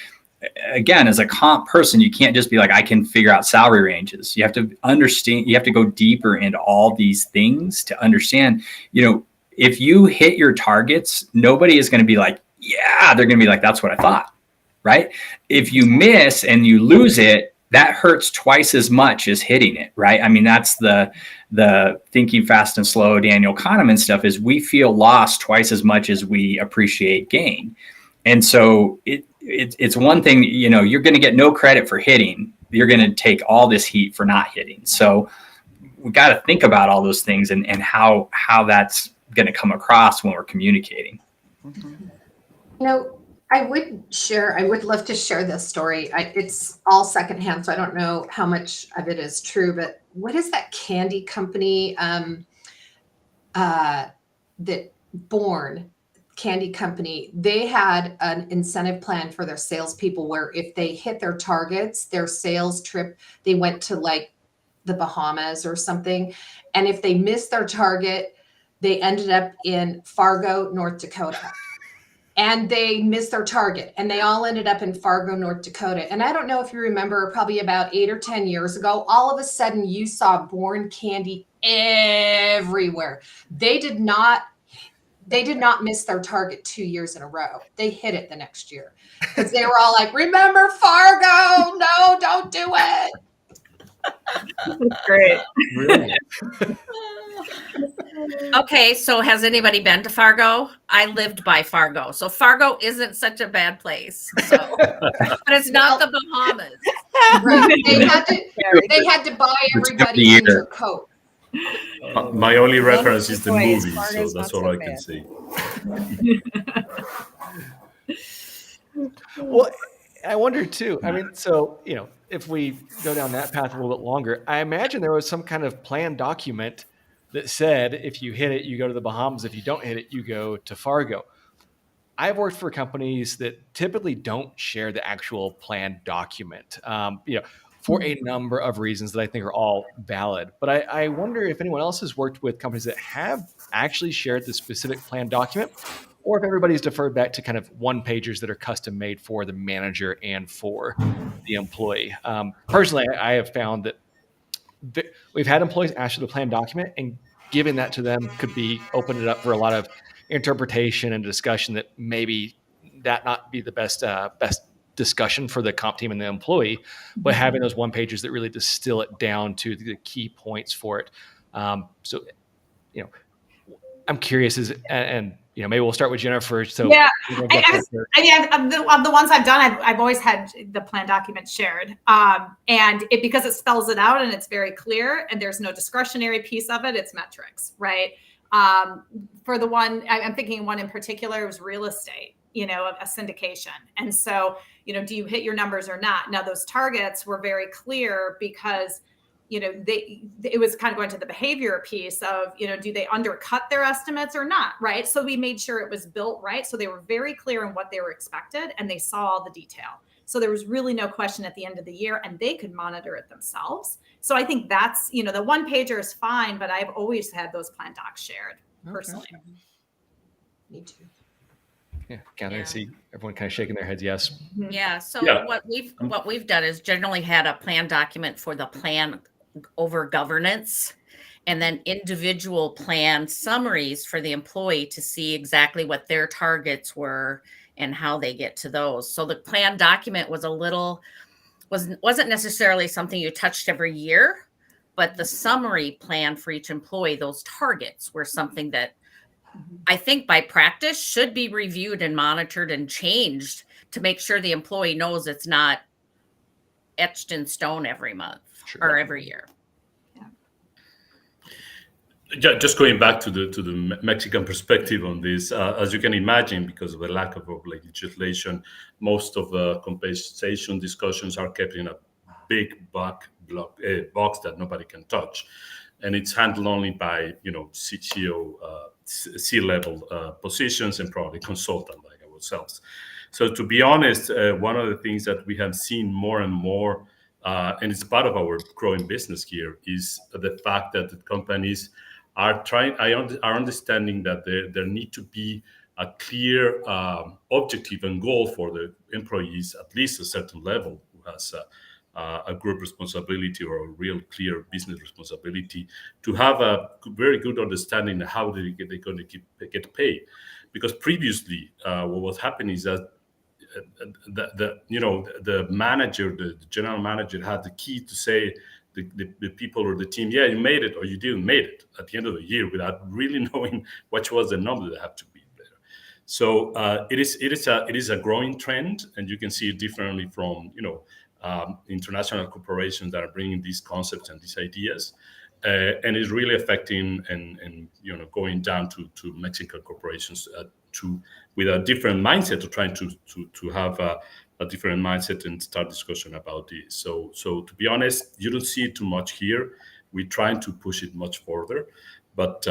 again, as a comp person, you can't just be I can figure out salary ranges. You have to understand, you have to go deeper into all these things to understand, if you hit your targets, nobody is going to be they're going to be that's what I thought. Right? If you miss and you lose it, that hurts twice as much as hitting it, right? I mean, that's the thinking fast and slow Daniel Kahneman stuff is we feel lost twice as much as we appreciate gain. And so it's one thing, you're going to get no credit for hitting. You're going to take all this heat for not hitting. So we got to think about all those things and how that's going to come across when we're communicating. Mm-hmm. I would love to share this story. It's all secondhand, so I don't know how much of it is true, but what is that candy company that Born Candy Company? They had an incentive plan for their salespeople where if they hit their targets, their sales trip, they went to the Bahamas or something. And if they missed their target, they ended up in Fargo, North Dakota. And they missed their target, and they all ended up in Fargo, North Dakota. And I don't know if you remember, probably about 8 or 10 years ago, all of a sudden you saw Born candy everywhere. They did not miss their target 2 years in a row. They hit it the next year because they were all remember Fargo? No, don't do it. That's great. Really? Okay, so has anybody been to Fargo? I lived by Fargo, so Fargo isn't such a bad place. So, but it's not the Bahamas. Right. They had to buy everybody winter coat. My only reference is the movie, so that's all I can say. Well, I wonder too. I mean, so, if we go down that path a little bit longer, I imagine there was some kind of plan document that said if you hit it, you go to the Bahamas. If you don't hit it, you go to Fargo. I've worked for companies that typically don't share the actual plan document, for a number of reasons that I think are all valid. But I wonder if anyone else has worked with companies that have actually shared the specific plan document, or if everybody's deferred back to kind of one pagers that are custom made for the manager and for the employee. Personally, I have found that we've had employees ask for the plan document, and giving that to them could be open it up for a lot of interpretation and discussion that maybe that not be the best discussion for the comp team and the employee, but having those one pagers that really distill it down to the key points for it. So, I'm curious and maybe we'll start with Jennifer. So yeah, of the ones I've done, I've always had the plan document shared, and because it spells it out and it's very clear, and there's no discretionary piece of it. It's metrics, right? For the one I'm thinking, one in particular was real estate, a syndication, and so do you hit your numbers or not? Now those targets were very clear because it was kind of going to the behavior piece of, do they undercut their estimates or not, right? So we made sure it was built right. So they were very clear in what they were expected, and they saw all the detail. So there was really no question at the end of the year, and they could monitor it themselves. So I think that's, the one pager is fine, but I've always had those plan docs shared personally. Okay. Me too. Yeah, Catherine, I see everyone kind of shaking their heads. Yes. Yeah. So what we've done is generally had a plan document for the plan over governance, and then individual plan summaries for the employee to see exactly what their targets were and how they get to those. So the plan document wasn't necessarily something you touched every year, but the summary plan for each employee, those targets were something that I think by practice should be reviewed and monitored and changed to make sure the employee knows it's not etched in stone every month or every year. Just going back to the Mexican perspective on this, as you can imagine, because of the lack of legislation, most of the compensation discussions are kept in a big box that nobody can touch, and it's handled only by CTO, C-level positions, and probably consultant like ourselves. So to be honest, one of the things that we have seen more and more, and it's part of our growing business here, is the fact that the companies are understanding that there need to be a clear objective and goal for the employees, at least a certain level, who has a group responsibility or a real clear business responsibility, to have a very good understanding of how they're going to get paid. Because previously, what was happening is that the manager, the general manager, had the key to say the people or the team, yeah, you made it or you didn't make it at the end of the year, without really knowing what was the number that had to be there. So it is a growing trend, and you can see it differently from international corporations that are bringing these concepts and these ideas, and it's really affecting and going down to Mexican corporations with a different mindset, to trying to have a different mindset and start discussion about this. So to be honest, you don't see it too much here. We're trying to push it much further, but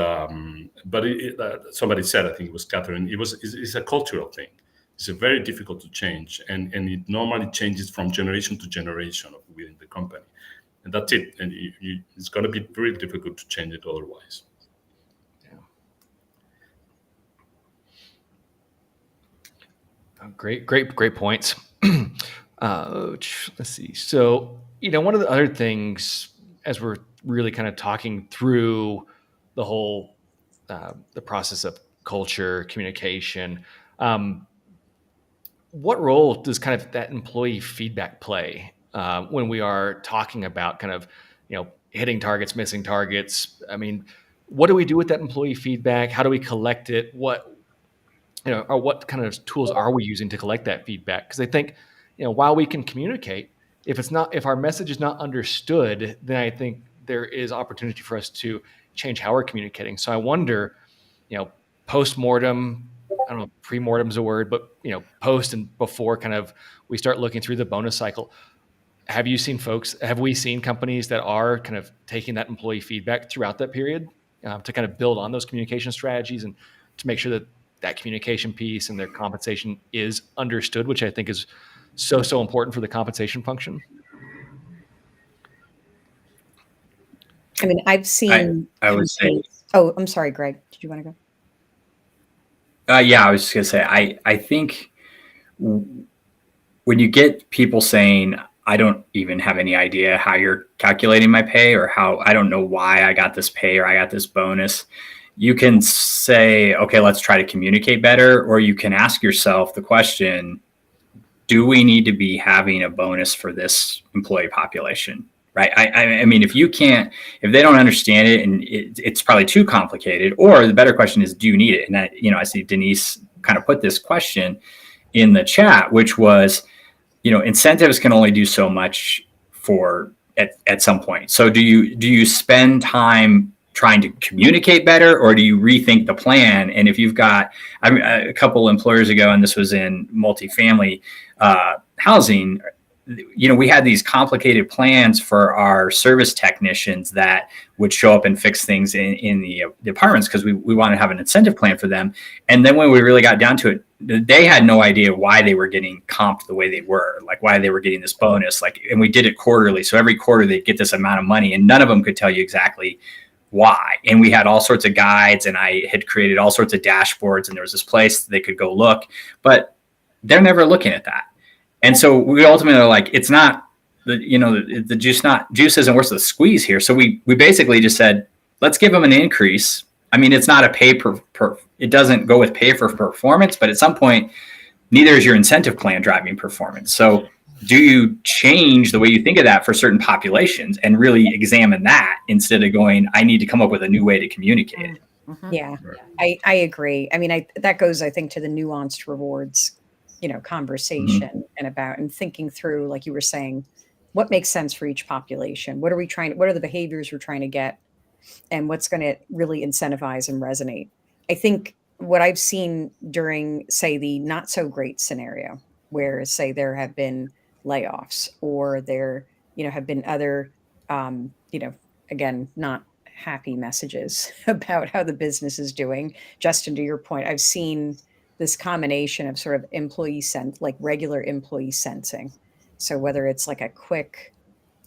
somebody said, I think it was Catherine, it's a cultural thing. It's very difficult to change, and it normally changes from generation to generation within the company, and that's it. And it's going to be very difficult to change it otherwise. Great points. Let's see. So, one of the other things, as we're really kind of talking through the whole, the process of culture, communication, what role does kind of that employee feedback play when we are talking about kind of, hitting targets, missing targets? I mean, what do we do with that employee feedback? How do we collect it? What kind of tools are we using to collect that feedback? Because I think, while we can communicate, if our message is not understood, then I think there is opportunity for us to change how we're communicating. So I wonder, post-mortem, I don't know, pre-mortem's a word, but post and before kind of we start looking through the bonus cycle. Have we seen companies that are kind of taking that employee feedback throughout that period to kind of build on those communication strategies and to make sure that communication piece and their compensation is understood, which I think is so important for the compensation function? I mean, I've seen. I would say. Oh, I'm sorry, Greg. Did you want to go? Yeah, I was just gonna say. I think when you get people saying, "I don't even have any idea how you're calculating my pay, or I don't know why I got this pay or I got this bonus," you can say, "Okay, let's try to communicate better," or you can ask yourself the question, "Do we need to be having a bonus for this employee population?" Right. I mean, if they don't understand it and it's probably too complicated, or the better question is, do you need it? And I see Denise kind of put this question in the chat, which was, incentives can only do so much at some point. So do you spend time trying to communicate better, or do you rethink the plan? And if you've got, a couple employers ago, and this was in multifamily housing, we had these complicated plans for our service technicians that would show up and fix things in the apartments because we wanted to have an incentive plan for them. And then when we really got down to it, they had no idea why they were getting comped the way they were, like why they were getting this bonus. And we did it quarterly. So every quarter they'd get this amount of money, and none of them could tell you exactly why. And we had all sorts of guides, and I had created all sorts of dashboards, and there was this place they could go look, but they're never looking at that. And so we ultimately are like, it's not the juice isn't worth the squeeze here. So we basically just said, let's give them an increase. I mean, it's not a pay it doesn't go with pay for performance, but at some point, neither is your incentive plan driving performance. So do you change the way you think of that for certain populations and really examine that instead of going, I need to come up with a new way to communicate it? Mm-hmm. Yeah, I agree. I mean, that goes, I think, to the nuanced rewards conversation and thinking through, like you were saying, what makes sense for each population? What are the behaviors we're trying to get, and what's going to really incentivize and resonate? I think what I've seen during, say, the not so great scenario, where, say, there have been layoffs, or there, have been other, again, not happy messages about how the business is doing. Justin, to your point, I've seen this combination of sort of regular employee sensing. So whether it's like a quick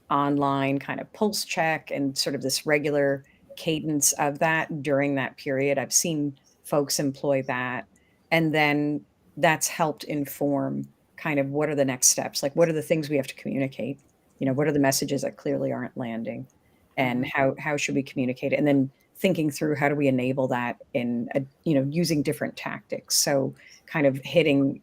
online kind of pulse check and sort of this regular cadence of that during that period, I've seen folks employ that. And then that's helped inform kind of what are the next steps? Like, what are the things we have to communicate? What are the messages that clearly aren't landing? And how should we communicate it? And then thinking through, how do we enable that in, using different tactics? So kind of hitting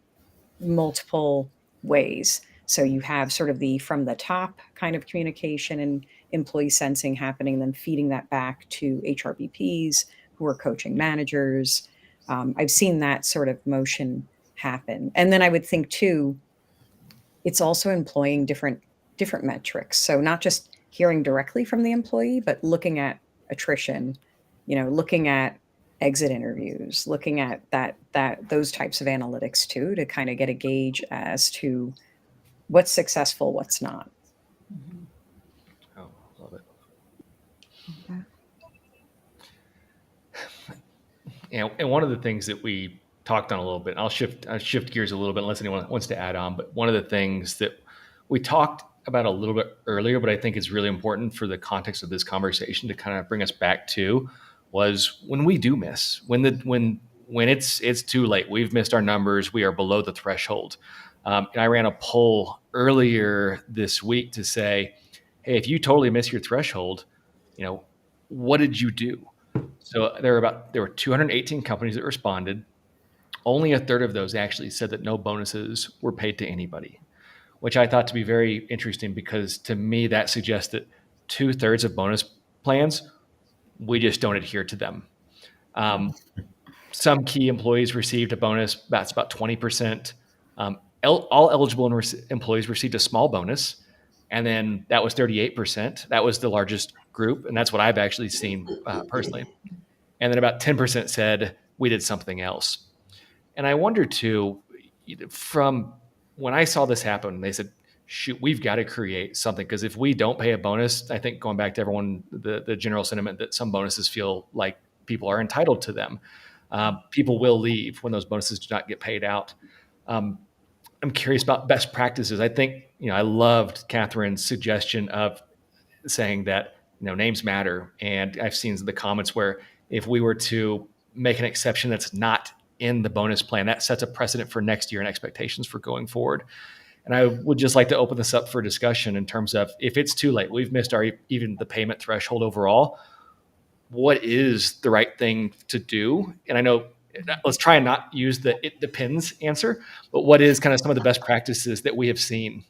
multiple ways. So you have sort of from the top kind of communication and employee sensing happening, then feeding that back to HRBPs who are coaching managers. I've seen that sort of motion happen. And then I would think too, it's also employing different metrics. So not just hearing directly from the employee, but looking at attrition, looking at exit interviews, looking at those types of analytics too, to kind of get a gauge as to what's successful, what's not. Oh, love it. Okay. And one of the things that we talked on a little bit, I'll shift gears a little bit unless anyone wants to add on, but one of the things that we talked about a little bit earlier, but I think is really important for the context of this conversation to kind of bring us back to, was when we do miss, when it's too late, we've missed our numbers, we are below the threshold. And I ran a poll earlier this week to say, hey, if you totally miss your threshold, what did you do? So there were 218 companies that responded. Only a third of those actually said that no bonuses were paid to anybody, which I thought to be very interesting, because to me that suggests that 2/3 of bonus plans, we just don't adhere to them. Some key employees received a bonus. That's about 20%. All eligible employees received a small bonus, and then that was 38%. That was the largest group, and that's what I've actually seen personally. And then about 10% said we did something else. And I wonder too, from when I saw this happen, they said, shoot, we've got to create something, because if we don't pay a bonus, I think going back to everyone, the general sentiment that some bonuses feel like people are entitled to them. People will leave when those bonuses do not get paid out. I'm curious about best practices. I think, I loved Catherine's suggestion of saying that, names matter. And I've seen the comments where if we were to make an exception that's not in the bonus plan, that sets a precedent for next year and expectations for going forward. And I would just like to open this up for discussion in terms of, if it's too late, we've missed even the payment threshold overall, what is the right thing to do? And I know, let's try and not use the "it depends" answer, but what is kind of some of the best practices that we have seen?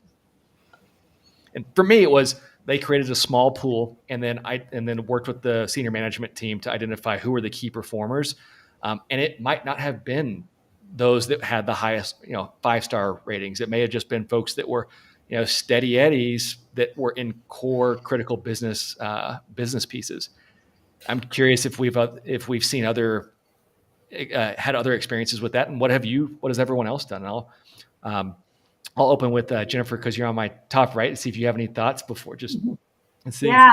And for me, it was, they created a small pool, and then worked with the senior management team to identify who were the key performers. And it might not have been those that had the highest, 5-star ratings. It may have just been folks that were, steady eddies that were in core critical business pieces. I'm curious if we've seen had other experiences with that, and what has everyone else done? And I'll open with Jennifer, because you're on my top right, and see if you have any thoughts before. Let's see. Yeah.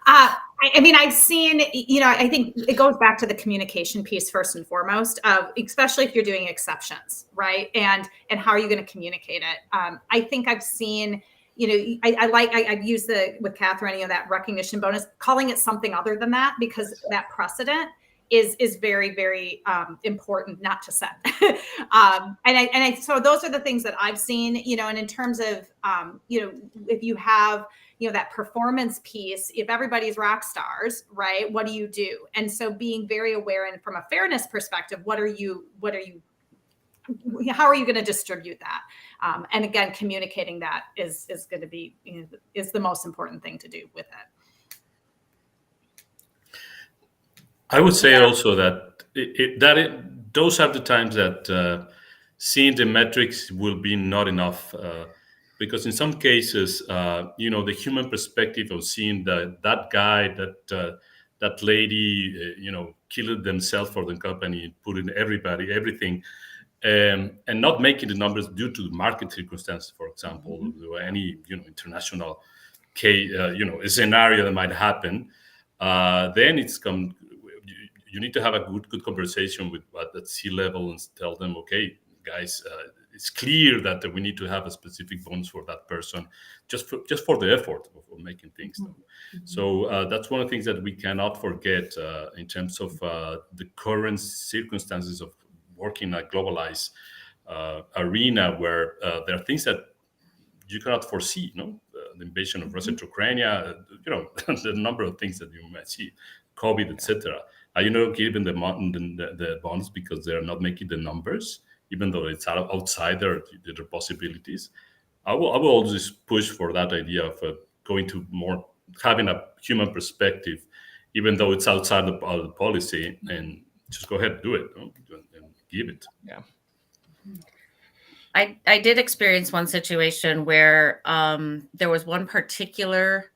I've seen, I think it goes back to the communication piece first and foremost, especially if you're doing exceptions, right? And how are you going to communicate it? I think I've seen, I've used with Catherine, that recognition bonus, calling it something other than that, because that precedent is very, very important not to set. So those are the things that I've seen, and in terms of, if you have, that performance piece, if everybody's rock stars, right, what do you do? And so being very aware, and from a fairness perspective, how are you going to distribute that? And again, communicating that is going to be, is the most important thing to do with it. I would say also that those are the times that seeing the metrics will be not enough, because in some cases, the human perspective of seeing that guy, that lady, killed themselves for the company, put in everything, and not making the numbers due to the market circumstances, for example, or any international case, scenario that might happen. Then you need to have a good conversation with at C-level and tell them, okay, guys, it's clear that we need to have a specific bonus for that person, just for the effort of making things done. So that's one of the things that we cannot forget in terms of the current circumstances of working in a globalized arena, where there are things that you cannot foresee. The invasion of Russia to Ukraine, the number of things that you might see, COVID, etc. Given the bonds because they're not making the numbers, even though it's outside their possibilities. I will always push for that idea of going to more having a human perspective, even though it's outside the policy, and just go ahead and do it and give it. Yeah. I did experience one situation where there was one particular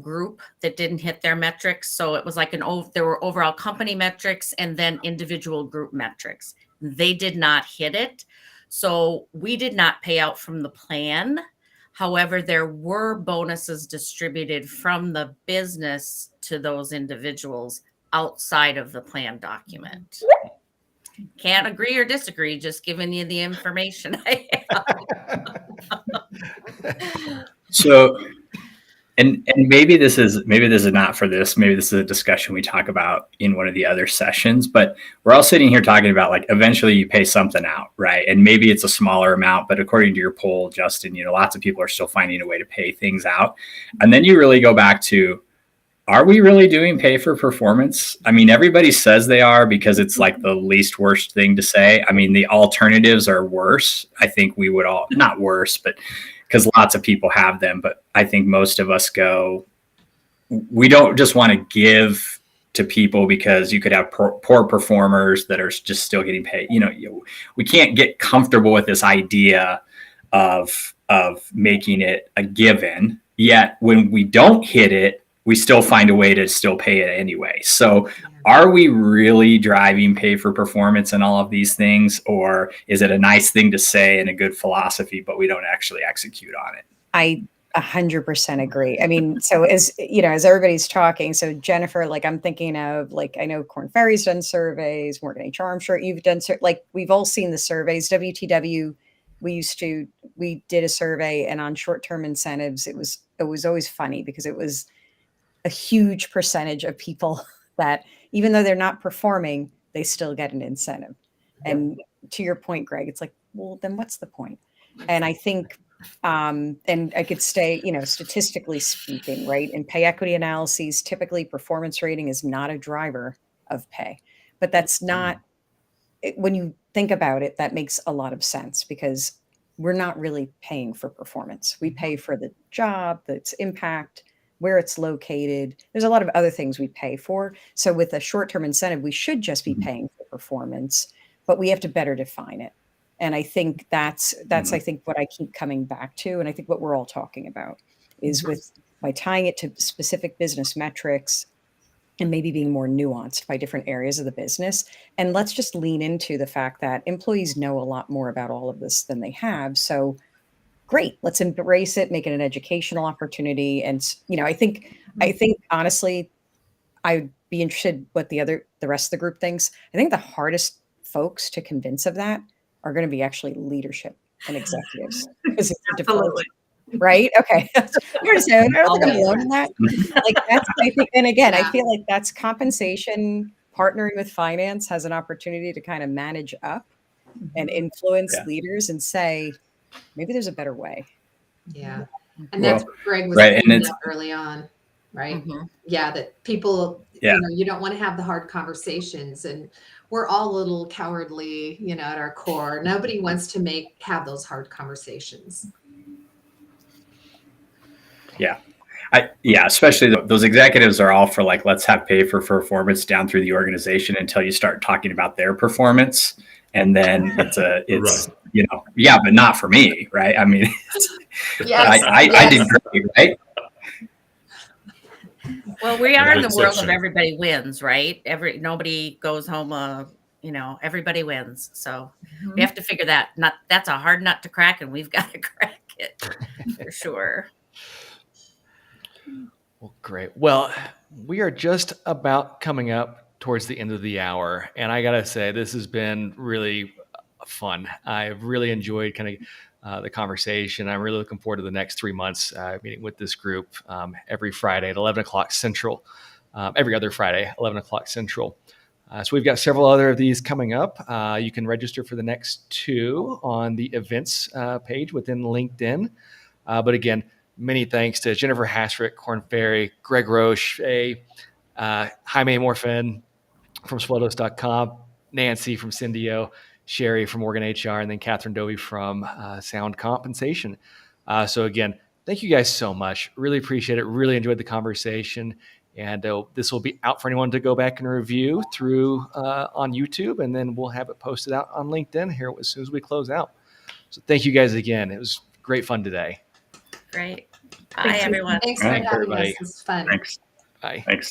group that didn't hit their metrics. So it was like there were overall company metrics and then individual group metrics. They did not hit it. So we did not pay out from the plan. However, there were bonuses distributed from the business to those individuals outside of the plan document. Can't agree or disagree, just giving you the information I have. So, and maybe this is not for this. Maybe this is a discussion we talk about in one of the other sessions. But we're all sitting here talking about, like, eventually you pay something out, right? And maybe it's a smaller amount, but according to your poll, Justin, lots of people are still finding a way to pay things out. And then you really go back to, are we really doing pay for performance? I mean, everybody says they are because it's like the least worst thing to say. I mean, the alternatives are worse. I think we would all, not worse, but because lots of people have them. But I think most of us go, we don't just want to give to people because you could have poor performers that are just still getting paid. We can't get comfortable with this idea of making it a given. Yet when we don't hit it, we still find a way to still pay it anyway. So are we really driving pay for performance and all of these things, or is it a nice thing to say and a good philosophy, but we don't actually execute on it? I 100% agree. I mean, so as you know, as everybody's talking, so Jennifer, like I'm thinking of, like, I know Korn Ferry's done surveys, MorganHR, I'm sure you've done, like we've all seen the surveys. WTW, we did a survey, and on short-term incentives, it was always funny because it was a huge percentage of people that even though they're not performing, they still get an incentive. And to your point, Greg, it's like, well, then what's the point? And I think, and I could stay, you know, statistically speaking, right? In pay equity analyses, typically performance rating is not a driver of pay, but that's not, when you think about it, that makes a lot of sense because we're not really paying for performance. We pay for the job, its impact, where it's located. There's a lot of other things we pay for. So with a short-term incentive, we should just be paying for performance, but we have to better define it. And I think that's I think what I keep coming back to. And I think what we're all talking about is by tying it to specific business metrics and maybe being more nuanced by different areas of the business. And let's just lean into the fact that employees know a lot more about all of this than they have. So great, let's embrace it, make it an educational opportunity. And, you know, I think honestly, I'd be interested what the rest of the group thinks. I think the hardest folks to convince of that are going to be actually leadership and executives. Because it's a default, right? Okay. I don't think I'm alone in that. Like that's, I think, and again, I feel like that's compensation partnering with finance has an opportunity to kind of manage up and influence leaders and say, maybe there's a better way. Yeah. And that's what Greg was right, saying early on, right? Mm-hmm. Yeah, that people, you know, you don't want to have the hard conversations, and we're all a little cowardly, you know, at our core. Nobody wants to have those hard conversations. Yeah. Especially those executives are all for like, let's have pay for performance down through the organization until you start talking about their performance. And then it's Right. you know, but not for me, right? I mean, Yes, I did great, right? Well, we are in the world of Exception. everybody wins, right? Nobody goes home, you know, everybody wins. So we have to figure that's a hard nut to crack, and we've got to crack it for sure. Well, great. Well, we are just about coming up towards the end of the hour. And I got to say, this has been really fun. I've really enjoyed kind of the conversation. I'm really looking forward to the next 3 months meeting with this group every Friday at 11 o'clock Central, every other Friday, 11 o'clock Central. So we've got several other of these coming up. You can register for the next 2 on the events page within LinkedIn. But again, many thanks to Jennifer Hassrick, Korn Ferry, Greg Roche, Jaime Mofin from Swotos.com, Nancy from Syndio, Shari from MorganHR, and then Catherine Dovey from Sound Compensation. So again, thank you guys so much. Really appreciate it. Really enjoyed the conversation. And this will be out for anyone to go back and review through on YouTube, and then we'll have it posted out on LinkedIn here as soon as we close out. So thank you guys again. It was great fun today. Great. Bye, everyone. Thanks for having us. It was fun. Thanks. Bye. Thanks.